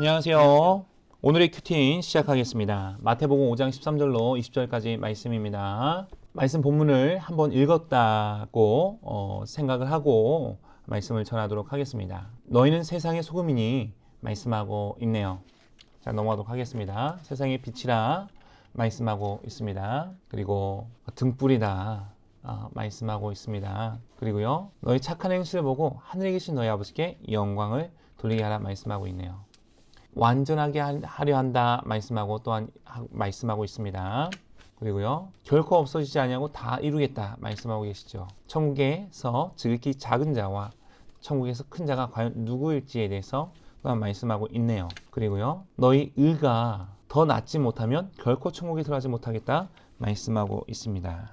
안녕하세요. 오늘의 큐티인 시작하겠습니다. 마태복음 5장 13절로 20절까지 말씀입니다. 말씀 본문을 한번 읽었다고 생각을 하고 말씀을 전하도록 하겠습니다. 너희는 세상의 소금이니 말씀하고 있네요. 자, 넘어가도록 하겠습니다. 세상의 빛이라 말씀하고 있습니다. 그리고 등불이다 말씀하고 있습니다. 그리고요, 너희 착한 행실을 보고 하늘에 계신 너희 아버지께 영광을 돌리게 하라 말씀하고 있네요. 완전하게 하려 한다 말씀하고 또한 말씀하고 있습니다. 그리고요, 결코 없어지지 아니하고 다 이루겠다 말씀하고 계시죠. 천국에서 지극히 작은 자와 천국에서 큰 자가 과연 누구일지에 대해서 또한 말씀하고 있네요. 그리고요, 너희 의가 더 낫지 못하면 결코 천국에 들어가지 못하겠다 말씀하고 있습니다.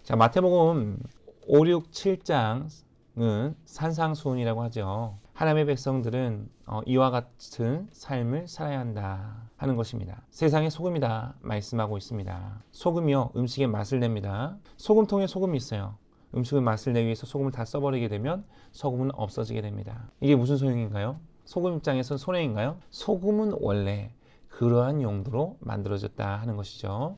자, 마태복음 5, 6, 7장은 산상수훈이라고 하죠. 하나님의 백성들은 이와 같은 삶을 살아야 한다 하는 것입니다. 세상의 소금이다 말씀하고 있습니다. 소금이요, 음식의 맛을 냅니다. 소금통에 소금이 있어요. 음식의 맛을 내기 위해서 소금을 다 써버리게 되면 소금은 없어지게 됩니다. 이게 무슨 소용인가요? 소금 입장에서는 손해인가요? 소금은 원래 그러한 용도로 만들어졌다 하는 것이죠.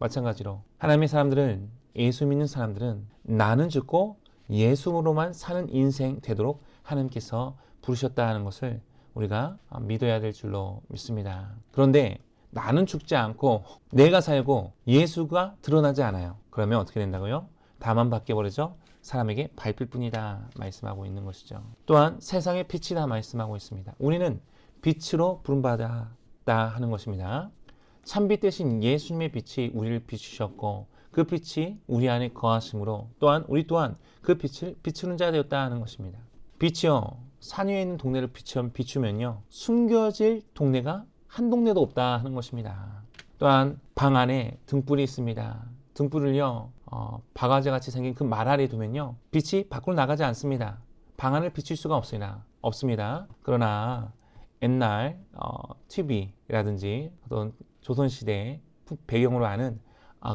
마찬가지로 하나님의 사람들은, 예수 믿는 사람들은 나는 죽고 예수로만 사는 인생 되도록 하나님께서 부르셨다 하는 것을 우리가 믿어야 될 줄로 믿습니다. 그런데 나는 죽지 않고 내가 살고 예수가 드러나지 않아요. 그러면 어떻게 된다고요? 다만 바뀌어버리죠. 사람에게 밟힐 뿐이다 말씀하고 있는 것이죠. 또한 세상의 빛이다 말씀하고 있습니다. 우리는 빛으로 부름받았다 하는 것입니다. 참빛 대신 예수님의 빛이 우리를 비추셨고 그 빛이 우리 안에 거하심으로 또한 우리 또한 그 빛을 비추는 자가 되었다 하는 것입니다. 빛이요, 산 위에 있는 동네를 비추면요, 숨겨질 동네가 한 동네도 없다 하는 것입니다. 또한 방 안에 등불이 있습니다. 등불을요, 바가지같이 생긴 그 말 아래에 두면요, 빛이 밖으로 나가지 않습니다. 방 안을 비출 수가 없습니다. 그러나 옛날 TV라든지 어떤 조선시대 배경으로 하는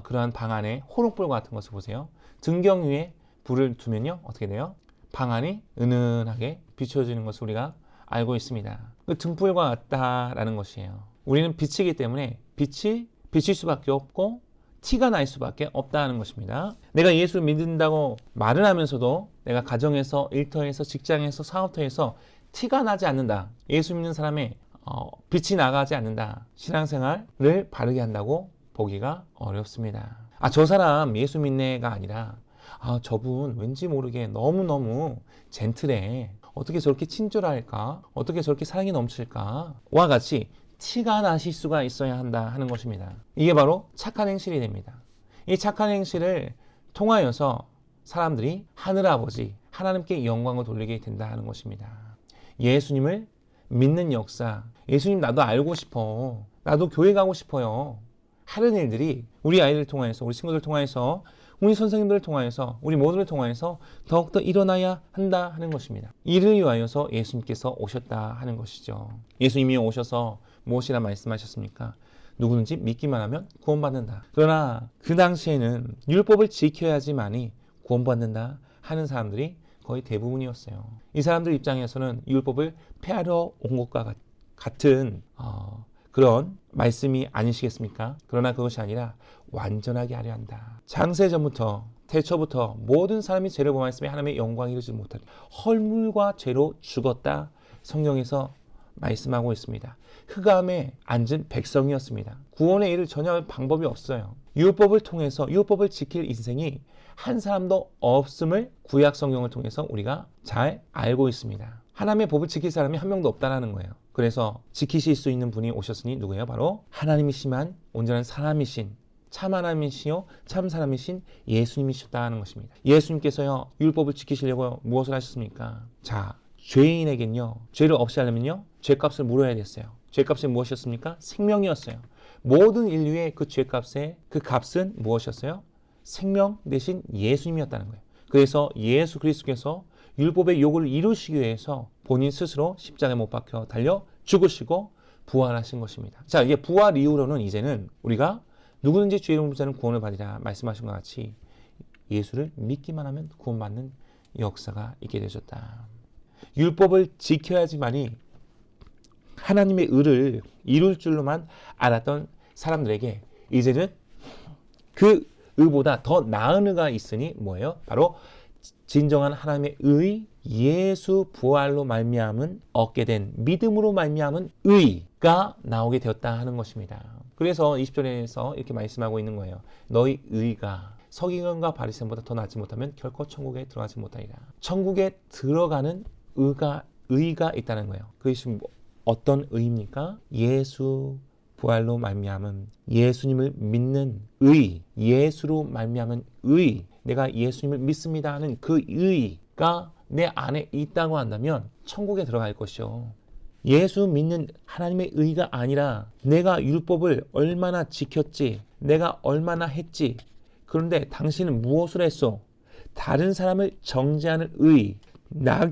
그러한 방 안에 호롱불 같은 것을 보세요. 등경 위에 불을 두면요, 어떻게 돼요? 방 안이 은은하게 비춰지는 것을 우리가 알고 있습니다. 그 등불과 같다라는 것이에요. 우리는 빛이기 때문에 빛이 비칠 수밖에 없고 티가 날 수밖에 없다는 것입니다. 내가 예수를 믿는다고 말을 하면서도 내가 가정에서, 일터에서, 직장에서, 사업터에서 티가 나지 않는다. 예수 믿는 사람의 빛이 나가지 않는다. 신앙생활을 바르게 한다고 보기가 어렵습니다. 저 사람 예수 믿네가 아니라 저분 왠지 모르게 너무너무 젠틀해. 어떻게 저렇게 친절할까? 어떻게 저렇게 사랑이 넘칠까? 와 같이 티가 나실 수가 있어야 한다 하는 것입니다. 이게 바로 착한 행실이 됩니다. 이 착한 행실을 통하여서 사람들이 하늘아버지 하나님께 영광을 돌리게 된다 하는 것입니다. 예수님을 믿는 역사, 예수님 나도 알고 싶어. 나도 교회 가고 싶어요. 하는 일들이 우리 아이들 통해서, 우리 친구들 통해서, 우리 선생님들을 통해서, 우리 모두를 통해서 더욱더 일어나야 한다 하는 것입니다. 이를 위하여서 예수님께서 오셨다 하는 것이죠. 예수님이 오셔서 무엇이라 말씀하셨습니까? 누구든지 믿기만 하면 구원받는다. 그러나 그 당시에는 율법을 지켜야지만이 구원받는다 하는 사람들이 거의 대부분이었어요. 이 사람들 입장에서는 율법을 폐하러 온 것과 같은 그런 말씀이 아니시겠습니까? 그러나 그것이 아니라 완전하게 하려 한다. 창세전부터 태초부터 모든 사람이 죄를 범하였으며 하나님의 영광을 이루지 못하리. 헐물과 죄로 죽었다. 성경에서 말씀하고 있습니다. 흑암에 앉은 백성이었습니다. 구원에 이를 전혀 방법이 없어요. 율법을 통해서 율법을 지킬 인생이 한 사람도 없음을 구약 성경을 통해서 우리가 잘 알고 있습니다. 하나님의 법을 지킬 사람이 한 명도 없다는 거예요. 그래서 지키실 수 있는 분이 오셨으니 누구예요? 바로 하나님이시만 온전한 사람이신 참 하나님이시요 참 사람이신 예수님이셨다 하는 것입니다. 예수님께서요, 율법을 지키시려고 무엇을 하셨습니까? 자, 죄인에겐요, 죄를 없이 하려면요, 죄값을 물어야 됐어요. 죄값이 무엇이었습니까? 생명이었어요. 모든 인류의 그 죄값의 그 값은 무엇이었어요? 생명 대신 예수님이었다는 거예요. 그래서 예수 그리스도께서 율법의 요구를 이루시기 위해서 본인 스스로 십자가에 못 박혀 달려 죽으시고 부활하신 것입니다. 자, 이게 부활 이후로는 이제는 우리가 누구든지 죄를 범한 자는 구원을 받으리라 말씀하신 것 같이 예수를 믿기만 하면 구원받는 역사가 있게 되셨다. 율법을 지켜야지만이 하나님의 의를 이룰 줄로만 알았던 사람들에게 이제는 그 의보다 더 나은 의가 있으니 뭐예요? 바로 진정한 하나님의 의, 예수 부활로 말미암은 얻게 된 믿음으로 말미암은 의가 나오게 되었다 하는 것입니다. 그래서 20절에서 이렇게 말씀하고 있는 거예요. 너희 의가 서기관과 바리새인보다 더 낫지 못하면 결코 천국에 들어가지 못하리라. 천국에 들어가는 의가 있다는 거예요. 그것이 어떤 의입니까? 예수 부활로 말미암은 예수님을 믿는 의, 예수로 말미암은 의, 내가 예수님을 믿습니다 하는 그 의가 내 안에 있다고 한다면 천국에 들어갈 것이요. 예수 믿는 하나님의 의가 아니라 내가 율법을 얼마나 지켰지, 내가 얼마나 했지, 그런데 당신은 무엇을 했어? 다른 사람을 정죄하는 의,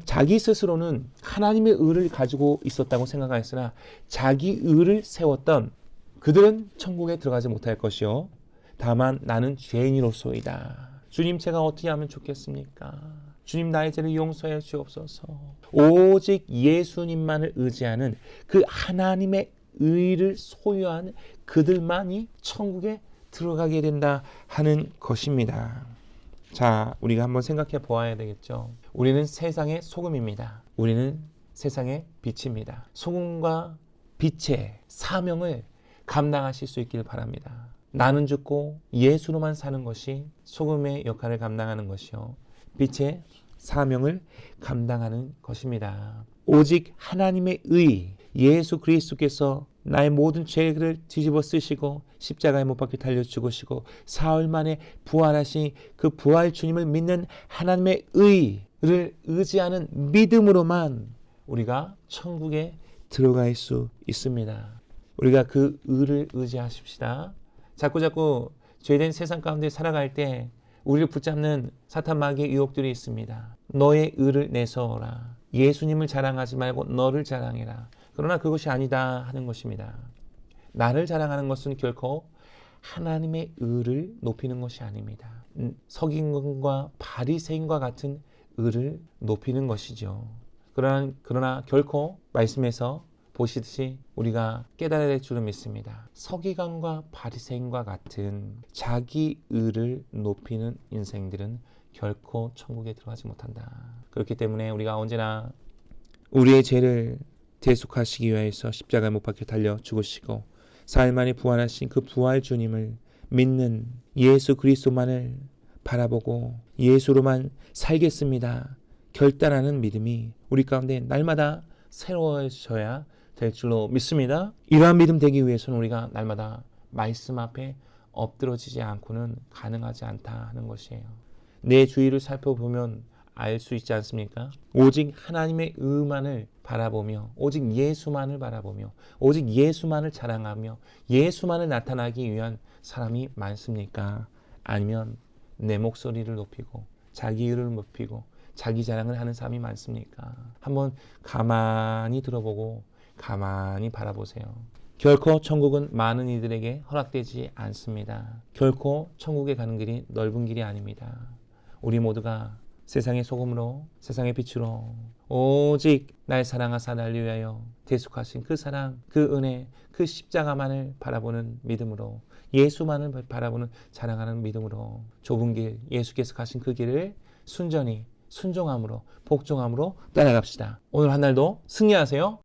자기 스스로는 하나님의 의를 가지고 있었다고 생각하였으나 자기 의를 세웠던 그들은 천국에 들어가지 못할 것이요. 다만 나는 죄인으로소이다. 주님, 제가 어떻게 하면 좋겠습니까? 주님, 나의 죄를 용서해 주옵소서. 오직 예수님만을 의지하는 그 하나님의 의를 소유한 그들만이 천국에 들어가게 된다 하는 것입니다. 자, 우리가 한번 생각해 보아야 되겠죠. 우리는 세상의 소금입니다. 우리는 세상의 빛입니다. 소금과 빛의 사명을 감당하실 수 있길 바랍니다. 나는 죽고 예수로만 사는 것이 소금의 역할을 감당하는 것이요, 빛의 사명을 감당하는 것입니다. 오직 하나님의 의, 예수 그리스도께서 나의 모든 죄를 뒤집어 쓰시고 십자가에 못 박혀 달려 죽으시고 사흘 만에 부활하신 그 부활 주님을 믿는 하나님의 의를 의지하는 믿음으로만 우리가 천국에 들어갈 수 있습니다. 우리가 그 의를 의지하십시다. 자꾸 죄된 세상 가운데 살아갈 때 우리를 붙잡는 사탄 마귀의 유혹들이 있습니다. 너의 의를 내세워라. 예수님을 자랑하지 말고 너를 자랑해라. 그러나 그것이 아니다 하는 것입니다. 나를 자랑하는 것은 결코 하나님의 의를 높이는 것이 아닙니다. 서기관과 바리새인과 같은 의를 높이는 것이죠. 그러나 결코 말씀에서 보시듯이 우리가 깨달아야 될 줄을 믿습니다. 서기관과 바리새인과 같은 자기 의를 높이는 인생들은 결코 천국에 들어가지 못한다. 그렇기 때문에 우리가 언제나 우리의 죄를 대속하시기 위해서 십자가에 못 박혀 달려 죽으시고 사흘 만에 부활하신 그 부활 주님을 믿는 예수 그리스도만을 바라보고 예수로만 살겠습니다 결단하는 믿음이 우리 가운데 날마다 새로워져야 될 줄로 믿습니다. 이러한 믿음 되기 위해서는 우리가 날마다 말씀 앞에 엎드러지지 않고는 가능하지 않다 하는 것이에요. 내 주위를 살펴보면 알 수 있지 않습니까? 오직 하나님의 의만을 바라보며 오직 예수만을 바라보며 오직 예수만을 자랑하며 예수만을 나타나기 위한 사람이 많습니까? 아니면 내 목소리를 높이고 자기 의를 높이고 자기 자랑을 하는 사람이 많습니까? 한번 가만히 들어보고 가만히 바라보세요. 결코 천국은 많은 이들에게 허락되지 않습니다. 결코 천국에 가는 길이 넓은 길이 아닙니다. 우리 모두가 세상의 소금으로 세상의 빛으로 오직 날 사랑하사 날 위하여 대속하신 그 사랑, 그 은혜, 그 십자가만을 바라보는 믿음으로 예수만을 바라보는 자랑하는 믿음으로 좁은 길, 예수께서 가신 그 길을 순전히 순종함으로 복종함으로 따라갑시다. 오늘 한 날도 승리하세요.